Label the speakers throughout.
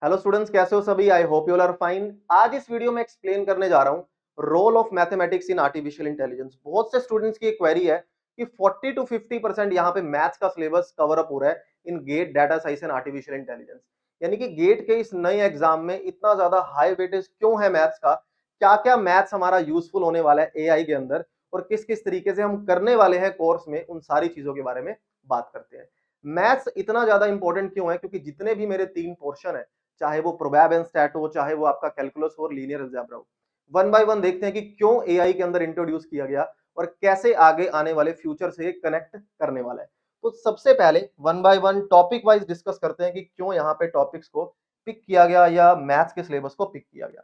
Speaker 1: Hello students, कैसे हो सभी? I hope you all are fine. आज इस वीडियो में एक्सप्लेन करने जा रहा हूँ role of mathematics in artificial intelligence. बहुत से स्टूडेंट्स की एक क्वेरी है कि 40 to 50% यहाँ पे मैथ्स का सिलेबस कवर अप हो रहा है इन GATE, data science and artificial intelligence. यानी कि गेट के इस नए एग्जाम में इतना ज्यादा हाई वेटेज क्यों है मैथ्स का, क्या क्या मैथ्स हमारा यूजफुल होने वाला है एआई के अंदर, और किस किस तरीके से हम करने वाले हैं कोर्स में, उन सारी चीजों के बारे में बात करते हैं। मैथ्स इतना ज्यादा इंपॉर्टेंट क्यों है? क्योंकि जितने भी मेरे 3 पोर्शन है, चाहे वो प्रोबैब एंड स्टैट हो, चाहे वो आपका कैलकुलस हो और लीनियर अलजेब्रा हो, वन बाय वन देखते हैं कि क्यों एआई के अंदर इंट्रोड्यूस किया गया और कैसे आगे आने वाले फ्यूचर से कनेक्ट करने वाला है। तो सबसे पहले one by one topic wise discuss करते हैं कि क्यों यहाँ पे टॉपिक्स को पिक किया गया या मैथ्स के सिलेबस को पिक किया गया।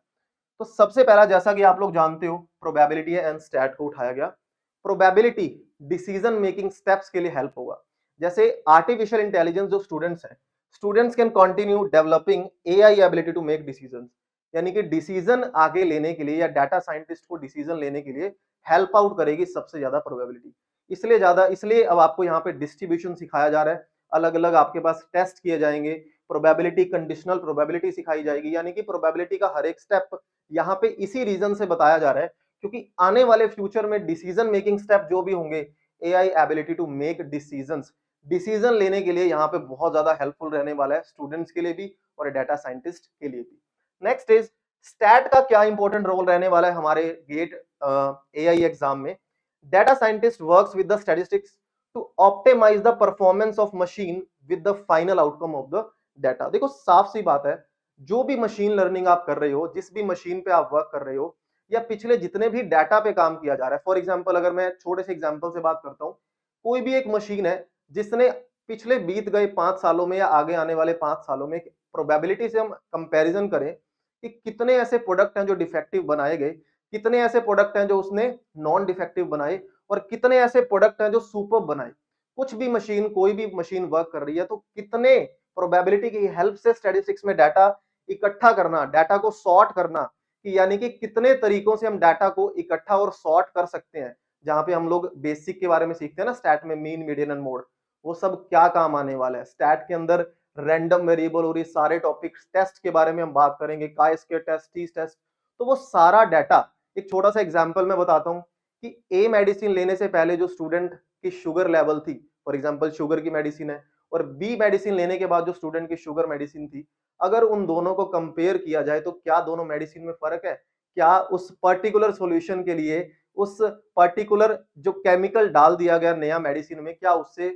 Speaker 1: तो सबसे पहला, जैसा कि आप लोग जानते हो, प्रोबेबिलिटी एंड स्टैट को उठाया गया। प्रोबेबिलिटी डिसीजन मेकिंग स्टेप्स के लिए हेल्प होगा। जैसे आर्टिफिशियल इंटेलिजेंस जो स्टूडेंट्स हैं, students can continue developing AI ability to make decisions. यानी कि डिसीजन आगे लेने के लिए या डाटा साइंटिस्ट को डिसीजन लेने के लिए हेल्प आउट करेगी सबसे ज्यादा प्रोबेबिलिटी। इसलिए अब आपको यहाँ पे डिस्ट्रीब्यूशन सिखाया जा रहा है। अलग अलग आपके पास टेस्ट किए जाएंगे, प्रोबेबिलिटी, कंडीशनल प्रोबेबिलिटी सिखाई जाएगी। यानी कि प्रोबेबिलिटी का हर एक स्टेप यहाँ पे इसी रीजन से बताया जा रहा है क्योंकि आने वाले फ्यूचर में डिसीजन मेकिंग स्टेप जो भी होंगे, AI ability to make decisions, decision लेने के लिए यहाँ पे बहुत ज्यादा हेल्पफुल रहने वाला है स्टूडेंट्स के लिए भी और डाटा साइंटिस्ट के लिए भी। नेक्स्ट इज स्टैट का क्या इंपॉर्टेंट रोल रहने वाला है हमारे गेट एआई एग्जाम में। Data scientist works with the statistics to optimise the performance of machine with the final outcome of the data. देखो, साफ सी बात है, जो भी मशीन लर्निंग आप कर रहे हो, जिस भी मशीन पे आप वर्क कर रहे हो, या पिछले जितने भी डाटा पे काम किया जा रहा है, फॉर एग्जांपल अगर मैं छोटे से एग्जांपल से बात करता हूं, कोई भी एक मशीन है जिसने पिछले बीत गए 5 सालों में या आगे आने वाले 5 सालों में प्रोबेबिलिटी से हम कंपैरिजन करें कि कितने ऐसे प्रोडक्ट हैं जो डिफेक्टिव बनाए गए, कितने ऐसे प्रोडक्ट हैं जो उसने नॉन डिफेक्टिव बनाए, और कितने ऐसे प्रोडक्ट हैं जो सुपर बनाए। कुछ भी मशीन, कोई भी मशीन वर्क कर रही है तो कितने प्रोबेबिलिटी की हेल्प से स्टैटिस्टिक्स में डाटा इकट्ठा करना, डाटा को सॉर्ट करना, कि यानी कि कितने तरीकों से हम डाटा को इकट्ठा और सॉर्ट कर सकते हैं। जहां पे हम लोग बेसिक के बारे में सीखते हैं ना, स्टैट में मीन, मीडियन एंड मोड, वो सब क्या काम आने वाला है। स्टैट के अंदर रैंडम वेरिएबल और ये सारे टॉपिक्स, टेस्ट के बारे में हम बात करेंगे, chi square test, T test. तो वो सारा डाटा, एक छोटा सा एग्जांपल मैं बताता हूं कि ए मेडिसिन लेने से पहले जो स्टूडेंट की शुगर लेवल थी, फॉर एग्जांपल शुगर की मेडिसिन है, और बी मेडिसिन लेने के बाद जो स्टूडेंट की शुगर मेडिसिन थी, अगर उन दोनों को कंपेयर किया जाए तो क्या दोनों मेडिसिन में फर्क है? क्या उस पर्टिकुलर सॉल्यूशन के लिए उस पर्टिकुलर जो केमिकल डाल दिया गया नया मेडिसिन में, क्या उससे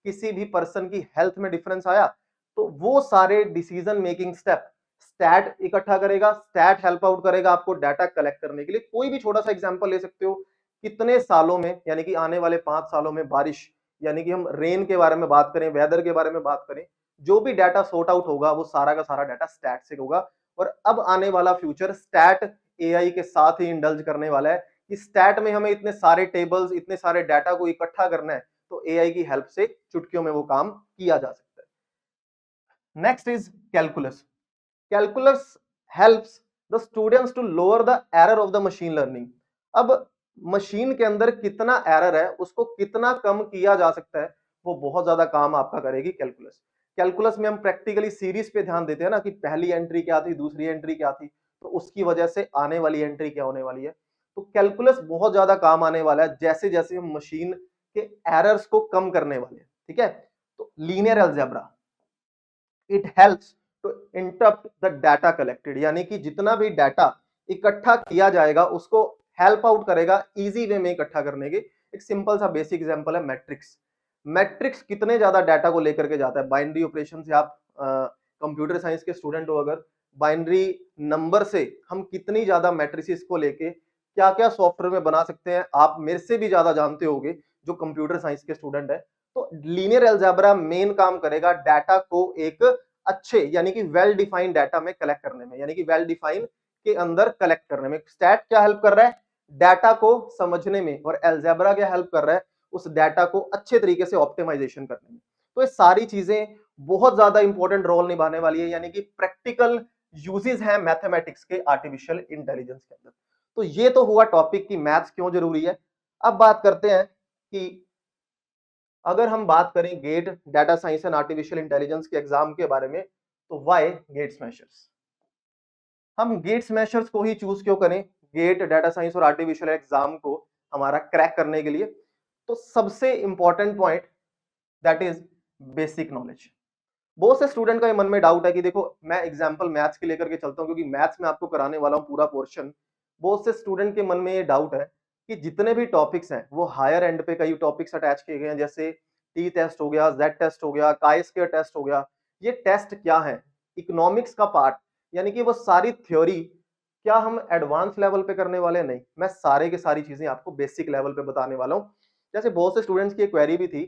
Speaker 1: किसी भी पर्सन की हेल्थ में डिफरेंस आया? तो वो सारे डिसीजन मेकिंग स्टेप स्टैट इकट्ठा करेगा, स्टैट हेल्प आउट करेगा आपको डाटा कलेक्ट करने के लिए। कोई भी छोटा सा एग्जांपल ले सकते हो, कितने सालों में, यानी कि आने वाले 5 सालों में बारिश, यानी कि हम रेन के बारे में बात करें, वेदर के बारे में बात करें, जो भी डाटा सॉर्ट आउट होगा वो सारा का सारा डाटा स्टैट से होगा। और अब आने वाला फ्यूचर स्टैट एआई के साथ ही इंडल्ज करने वाला है कि स्टैट में हमें इतने सारे टेबल्स, इतने सारे डाटा को इकट्ठा करना है, तो एआई की हेल्प से चुटकियों में वो काम किया जा सकता है। Next is calculus. Calculus helps the students to lower the error of the machine learning. अब मशीन के अंदर कितना एरर है, उसको कितना कम किया जा सकता है, वो बहुत ज्यादा काम आपका करेगी कैलकुलस। कैलकुलस में हम प्रैक्टिकली सीरीज पे ध्यान देते हैं ना, कि पहली एंट्री क्या थी, दूसरी एंट्री क्या थी, तो उसकी वजह से आने वाली एंट्री क्या होने वाली है। तो कैलकुलस बहुत ज्यादा काम आने वाला है जैसे जैसे हम मशीन के एरर्स को कम करने वाले हैं। ठीक है, तो linear algebra, it helps to interrupt the data collected, यानी कि जितना भी डाटा इकट्ठा किया जाएगा उसको हेल्प आउट करेगा इजी वे में इकट्ठा करने के। एक सिंपल सा बेसिक एग्जांपल है मैट्रिक्स। मैट्रिक्स कितने ज्यादा डाटा को लेकर के जाता है, बाइनरी ऑपरेशन से। आप कंप्यूटर साइंस के स्टूडेंट हो अगर, बाइनरी नंबर से हम कितनी ज्यादा मैट्रिसेस को लेके क्या क्या सॉफ्टवेयर में बना सकते हैं, आप मेरे से भी ज्यादा जानते होगे जो कंप्यूटर साइंस के स्टूडेंट है। तो लीनियर अलजेब्रा मेन काम करेगा डाटा को एक अच्छे, यानी कि वेल डिफाइंड डाटा में कलेक्ट करने में, यानी कि वेल डिफाइंड के अंदर कलेक्ट करने में। स्टैट क्या हेल्प कर रहा है? डाटा को समझने में। और अलजेब्रा क्या हेल्प कर रहा है? उस डाटा को अच्छे तरीके से ऑप्टिमाइजेशन करने में। तो ये सारी चीजें बहुत ज्यादा इंपॉर्टेंट रोल निभाने वाली है, यानी कि प्रैक्टिकल यूजेस हैं मैथमेटिक्स के आर्टिफिशियल इंटेलिजेंस के अंदर। तो ये तो हुआ टॉपिक की मैथ्स क्यों जरूरी है। अब बात करते हैं कि अगर हम बात करें GATE, data science and artificial intelligence के एग्जाम के बारे में, तो वाई गेट स्मैशर्स? हम गेट स्मैशर्स को ही चूज क्यों करें गेट डाटा साइंस और आर्टिफिशियल एग्जाम को हमारा क्रैक करने के लिए? तो सबसे important point that is basic knowledge. बहुत से स्टूडेंट का ये मन में डाउट है कि देखो, मैं एग्जांपल मैथ्स के लेकर के चलता हूं क्योंकि मैथ्स में आपको कराने वाला हूं पूरा पोर्शन। बहुत से स्टूडेंट के मन में ये डाउट है कि जितने भी टॉपिक्स हैं वो हायर एंड पे कई टॉपिक्स अटैच किए गए हैं, जैसे टी टेस्ट हो गया, जेड टेस्ट हो गया, काई स्क्वायर टेस्ट हो गया। ये टेस्ट क्या है? इकोनॉमिक्स का पार्ट, यानी कि वो सारी थ्योरी क्या हम एडवांस लेवल पे करने वाले हैं? नहीं, मैं सारे के सारी चीजें आपको बेसिक लेवल पे बताने वाला हूं। जैसे बहुत से स्टूडेंट्स की क्वेरी भी थी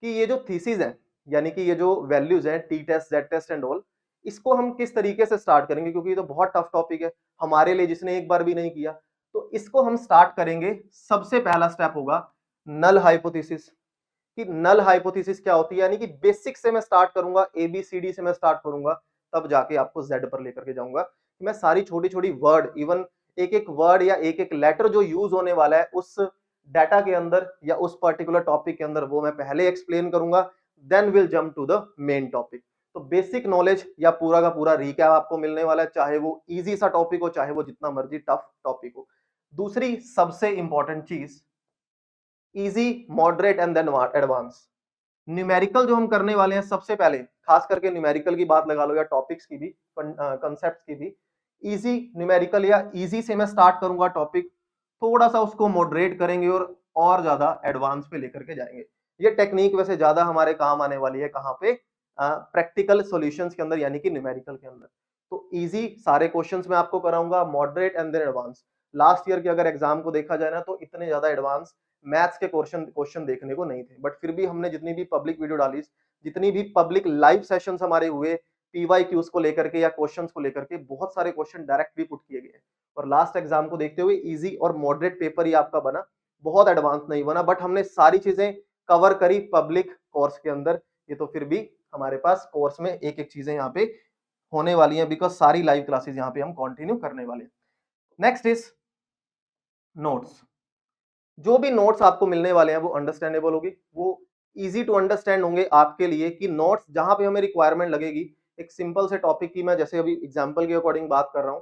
Speaker 1: कि ये जो थीसिस है, यानी कि ये जो वैल्यूज हैं T test, Z test and all, इसको हम किस तरीके से स्टार्ट करेंगे, क्योंकि ये तो बहुत टफ टॉपिक है हमारे लिए जिसने एक बार भी नहीं किया। तो इसको हम स्टार्ट करेंगे, सबसे पहला स्टेप होगा नल हाइपोथेसिस। कि नल हाइपोथेसिस क्या होती है, यानी कि बेसिक से मैं स्टार्ट करूंगा, एबीसीडी से मैं स्टार्ट करूंगा, तब जाके आपको जेड पर लेकर के जाऊंगा। मैं सारी छोटी छोटी वर्ड, इवन एक एक वर्ड या एक एक लेटर जो यूज होने वाला है उस डाटा के अंदर या उस पर्टिकुलर टॉपिक के अंदर, वो मैं पहले एक्सप्लेन करूंगा, then will jump to the main topic. तो बेसिक नॉलेज या पूरा का पूरा रिकैप आपको मिलने वाला है, चाहे वो इजी सा टॉपिक हो, चाहे वो जितना मर्जी टफ टॉपिक हो। दूसरी सबसे इंपॉर्टेंट चीज, easy, moderate and then advance. Numerical जो हम करने वाले हैं सबसे पहले, खास करके न्यूमेरिकल की बात लगा लो या टॉपिक्स की भी, कंसेप्ट की भी, इजी न्यूमेरिकल या इजी से मैं स्टार्ट करूंगा टॉपिक, थोड़ा सा उसको मॉडरेट करेंगे और ज्यादा एडवांस पे लेकर के जाएंगे। ये टेक्निक वैसे ज्यादा हमारे काम आने वाली है कहाँ पे? प्रैक्टिकल सॉल्यूशंस के अंदर, यानी कि न्यूमेरिकल के अंदर। तो इजी सारे क्वेश्चंस मैं आपको कराऊंगा, moderate and then advance. Last year के अगर एग्जाम को देखा जाए ना, तो इतने ज्यादा एडवांस मैथ्स के क्वेश्चन देखने को नहीं थे, बट फिर भी हमने जितनी भी पब्लिक वीडियो डाली, जितनी भी पब्लिक लाइव सेशंस हमारे हुए पीवाईक्यूज को लेकर के या क्वेश्चंस को लेकर के, बहुत सारे क्वेश्चन डायरेक्ट भी पुट किए गए और लास्ट एग्जाम को देखते हुए इजी और मॉडरेट पेपर ही आपका बना, बहुत एडवांस नहीं बना, बट हमने सारी चीजें कवर करी पब्लिक कोर्स के अंदर। ये तो फिर भी हमारे पास कोर्स में एक एक चीजें यहाँ पे होने वाली हैं, बिकॉज सारी लाइव क्लासेस यहाँ पे हम कंटिन्यू करने वाले हैं। Next is notes. जो भी नोट्स आपको मिलने वाले हैं वो अंडरस्टैंडेबल होगी, वो इजी टू अंडरस्टैंड होंगे आपके लिए। कि नोट्स जहां पे हमें रिक्वायरमेंट लगेगी, एक सिंपल से टॉपिक की मैं जैसे अभी एग्जांपल के अकॉर्डिंग बात कर रहा हूं,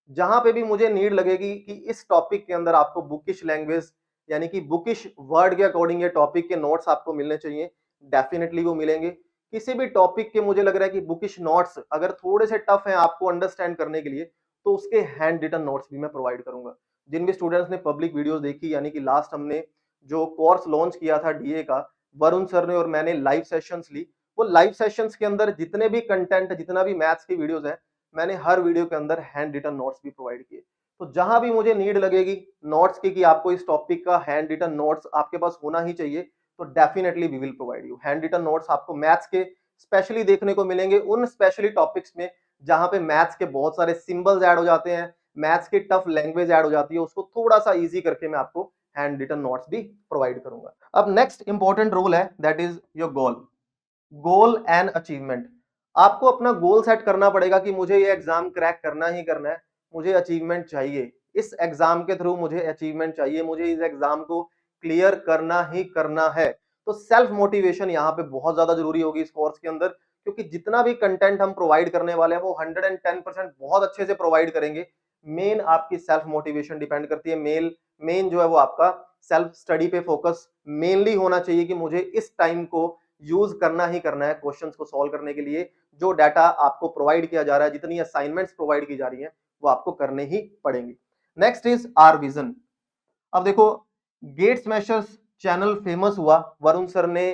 Speaker 1: जहां पे भी मुझे नीड लगेगी कि इस टॉपिक के अंदर आपको बुकिश लैंग्वेज, यानी कि बुकिश वर्ड के अकॉर्डिंग ये टॉपिक के नोट्स आपको मिलने चाहिए, डेफिनेटली वो मिलेंगे। किसी भी टॉपिक के मुझे लग रहा है कि बुकिश नोट्स अगर थोड़े से टफ हैं आपको अंडरस्टैंड करने के लिए, तो उसके हैंड रिटन नोट्स भी मैं प्रोवाइड करूंगा। जिन भी स्टूडेंट्स ने पब्लिक वीडियोस देखी, यानी कि लास्ट हमने जो कोर्स लॉन्च किया था डीए का, वरुण सर ने और मैंने लाइव सेशंस ली, वो लाइव सेशंस के अंदर जितने भी कंटेंट, जितना भी मैथ्स की वीडियोस हैं, मैंने हर वीडियो के अंदर हैंड रिटन नोट्स भी प्रोवाइड किए। तो जहां भी मुझे नीड लगेगी नोट्स की कि आपको इस टॉपिक का हैंड रिटन नोट्स आपके पास होना ही चाहिए, तो definitely we will provide you handwritten notes. आपको मैथ्स के स्पेशली देखने को मिलेंगे उन स्पेशली टॉपिक्स में जहां पे मैथ्स के बहुत सारे सिंबल्स ऐड हो जाते हैं, मैथ्स की टफ लैंग्वेज ऐड हो जाती है, उसको थोड़ा सा इजी करके मैं आपको हैंड रिटन नोट्स भी प्रोवाइड करूंगा। अब नेक्स्ट इंपॉर्टेंट रूल है, that is your goal and achievement. आपको अपना गोल सेट करना पड़ेगा कि मुझे ये एग्जाम क्रैक करना ही करना है, मुझे अचीवमेंट चाहिए, इस एग्जाम के थ्रू मुझे अचीवमेंट चाहिए, मुझे इस एग्जाम को क्लियर करना ही करना है। तो सेल्फ मोटिवेशन यहाँ पे बहुत ज्यादा जरूरी होगी इस कोर्स के अंदर, क्योंकि जितना भी कंटेंट हम प्रोवाइड करने वाले हैं वो 110% बहुत अच्छे से प्रोवाइड करेंगे। मेन आपकी सेल्फ मोटिवेशन डिपेंड करती है, मेन जो है वो आपका सेल्फ स्टडी पे फोकस मेनली होना चाहिए कि मुझे इस टाइम को यूज करना ही करना है क्वेश्चंस को सॉल्व करने के लिए। जो डाटा आपको प्रोवाइड किया जा रहा है, जितनी असाइनमेंट्स प्रोवाइड की जा रही हैं, वो आपको करने ही पड़ेंगी। Next is are vision. अब देखो, गेट स्मैशर्स चैनल फेमस हुआ, वरुण सर ने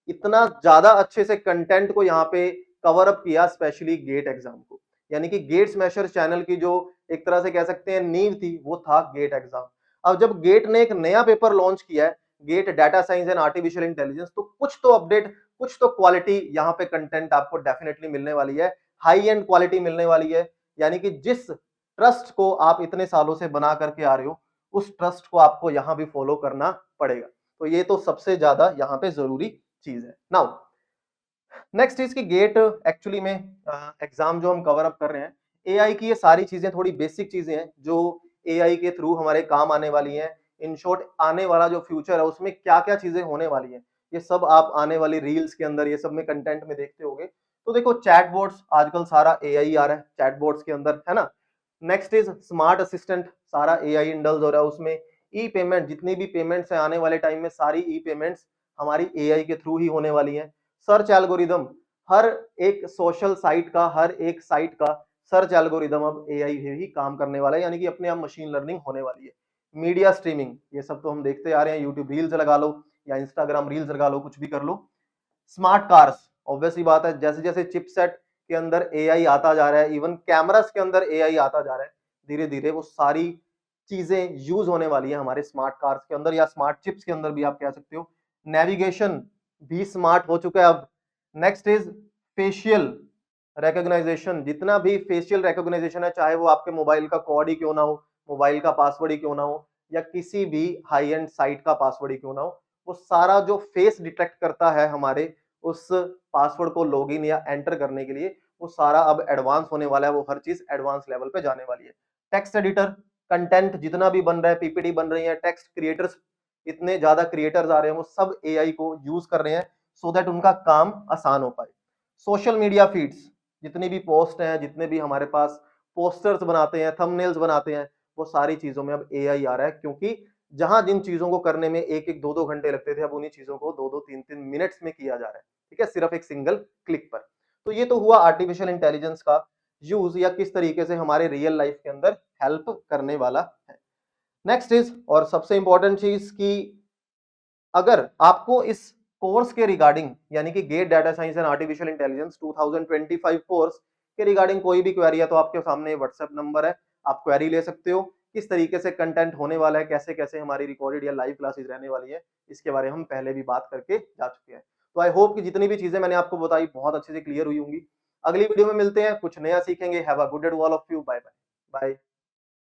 Speaker 1: इतना ज्यादा अच्छे से कंटेंट को यहाँ पे कवर अप किया, स्पेशली गेट एग्जाम को, यानी कि गेट स्मैशर चैनल की जो एक तरह से कह सकते हैं नींव थी, वो था गेट एग्जाम। अब जब गेट ने एक नया पेपर लॉन्च किया है, gate data science and artificial intelligence, तो कुछ तो अपडेट, कुछ तो क्वालिटी यहाँ पे कंटेंट आपको डेफिनेटली मिलने वाली है, हाई एंड क्वालिटी मिलने वाली है। यानी कि जिस ट्रस्ट को आप इतने सालों से बना करके आ रहे हो, उस ट्रस्ट को आपको यहाँ भी फॉलो करना पड़ेगा। तो ये तो सबसे ज्यादा यहाँ पे जरूरी चीज है। नाउ नेक्स्ट इज की गेट एक्चुअली में एग्जाम जो हम कवर अप कर रहे हैं, एआई की ये सारी चीजें थोड़ी बेसिक चीजें हैं जो एआई के थ्रू हमारे काम आने वाली हैं। इन शॉर्ट, आने वाला जो फ्यूचर है उसमें क्या क्या चीजें होने वाली हैं, ये सब आप आने वाली रील्स के अंदर, ये सब में कंटेंट में देखते होंगे। तो देखो चैटबॉट्स आजकल सारा एआई आ रहा है चैटबॉट्स के अंदर, है ना। नेक्स्ट इज स्मार्ट असिस्टेंट, सारा एआई इंडल्ज हो रहा है उसमें। ई पेमेंट, जितनी भी पेमेंट्स है आने वाले टाइम में सारी ई पेमेंट्स हमारी एआई के थ्रू ही होने वाली हैं। सर्च एल्गोरिदम, हर एक सोशल साइट का, हर एक साइट का सर्च एल्गोरिदम अब एआई ही काम करने वाला है, यानी कि अपने आप मशीन लर्निंग होने वाली है। मीडिया स्ट्रीमिंग, ये सब तो हम देखते आ रहे हैं, यूट्यूब रील्स लगा लो या इंस्टाग्राम रील्स लगा लो, कुछ भी कर लो। स्मार्ट कार्स, ऑब्वियसली बात है, जैसे जैसे चिपसेट के अंदर एआई आता जा रहा है, इवन कैमरास के अंदर एआई आता जा रहा है, धीरे धीरे वो सारी चीजें यूज होने वाली है हमारे स्मार्ट कार्स के अंदर या स्मार्ट चिप्स के अंदर भी आप कह सकते हो। नेविगेशन भी स्मार्ट हो चुका है अब। नेक्स्ट इज फेशियल रिकॉग्नाइजेशन, जितना भी फेशियल रिकॉग्नाइजेशन है, चाहे वो आपके मोबाइल का कोड ही क्यों ना हो, मोबाइल का पासवर्ड ही क्यों ना हो, या किसी भी हाई एंड साइट का पासवर्ड ही क्यों ना हो, वो सारा जो फेस डिटेक्ट करता है हमारे उस पासवर्ड को लॉगिन या एंटर करने के लिए, वो सारा अब एडवांस होने वाला है, वो हर चीज एडवांस लेवल पे जाने वाली है। टेक्स्ट एडिटर, कंटेंट जितना भी बन रहा है, पीपीटी बन रही है, टेक्स्ट क्रिएटर्स, इतने ज्यादा क्रिएटर्स आ रहे हैं, वो सब एआई को यूज कर रहे हैं सो दैट उनका काम आसान हो पाए। सोशल मीडिया फीड्स, जितनी भी पोस्ट हैं, जितने भी हमारे पास पोस्टर्स बनाते हैं, थंबनेल्स बनाते हैं, वो सारी चीजों में अब एआई आ रहा है, क्योंकि जहां जिन चीजों को करने में एक एक दो दो घंटे लगते थे, अब उन्हीं चीजों को दो दो तीन तीन मिनट्स में किया जा रहा है, ठीक है, सिर्फ एक सिंगल क्लिक पर। तो ये तो हुआ आर्टिफिशियल इंटेलिजेंस का यूज या किस तरीके से हमारे रियल लाइफ के अंदर हेल्प करने वाला है। नेक्स्ट इज, और सबसे इंपॉर्टेंट चीज की, अगर आपको इस कोर्स के रिगार्डिंग यानी कि gate data science and artificial intelligence 2025 course के रिगार्डिंग कोई भी क्वेरी है, तो आपके सामने व्हाट्सएप नंबर है, आप क्वेरी ले सकते हो। किस तरीके से कंटेंट होने वाला है, कैसे कैसे हमारी रिकॉर्डेड या लाइव क्लासेस रहने वाली है, इसके बारे में हम पहले भी बात करके जा चुके हैं। तो आई होप कि जितनी भी चीजें मैंने आपको बताई बहुत अच्छे से क्लियर हुई होंगी। अगली वीडियो में मिलते हैं, कुछ नया सीखेंगे। Have a good day to all of you, bye bye. Bye.